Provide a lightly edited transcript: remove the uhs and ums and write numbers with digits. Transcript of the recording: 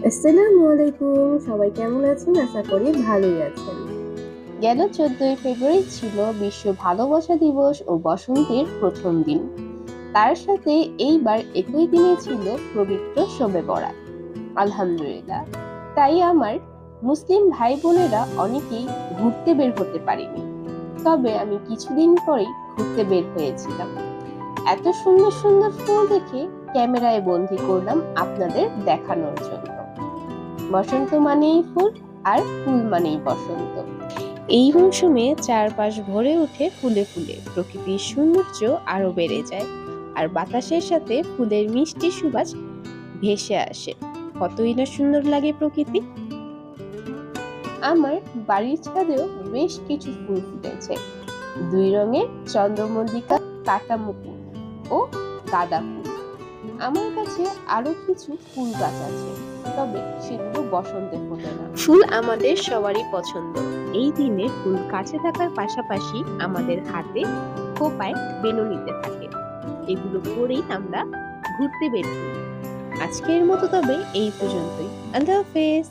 আসসালামু আলাইকুম, সবাই কেমন আছেন? আশা করি ভালোই আছেন। গেল 14ই ফেব্রুয়ারি ছিল বিশ্ব ভালোবাসা দিবস ও বসন্তের প্রথম দিন। তার সাথে এইবার একই দিনে ছিল পবিত্র শবে বরাত। আলহামদুলিল্লাহ। তাই আমার মুসলিম ভাই বোনেরা অনেকেই ঘুরতে বের হতে পারেনি, তবে আমি কিছুদিন পরেই ঘুরতে বের হয়েছিলাম। এত সুন্দর সুন্দর ফুল দেখে ক্যামেরায় বন্দি করলাম আপনাদের দেখানোর জন্য। বসন্ত মানেই ফুল, আর ফুল মানেই বসন্ত। এই মৌসুমে চারপাশ ভরে ওঠে ফুলে ফুলে, প্রকৃতির সৌন্দর্য আরো বেড়ে যায়, আর বাতাসের সাথে ফুলের মিষ্টি সুবাস ভেসে আসে। কতই না সুন্দর লাগে প্রকৃতি। আমার বাড়ির ছাদেও বেশ কিছু ফুল ফুটেছে, দুই রঙের চন্দ্রমল্লিকা, কাটামুকুট ও গাঁদা ফুল। আমার কাছে আরো কিছু ফুল গাছ আছে, তবে সেগুলো বসন্তে ফোটে না। ফুল আমাদের সবারই পছন্দ। এই দিনে ফুল কাছে থাকার পাশাপাশি আমাদের হাতে খোঁপায় বেলুনিতে থাকে। এগুলো পরেই আমরা ঘুরতে বের হই। আজকের মতো তবে এই পর্যন্তই। আল্লাহ হাফেজ।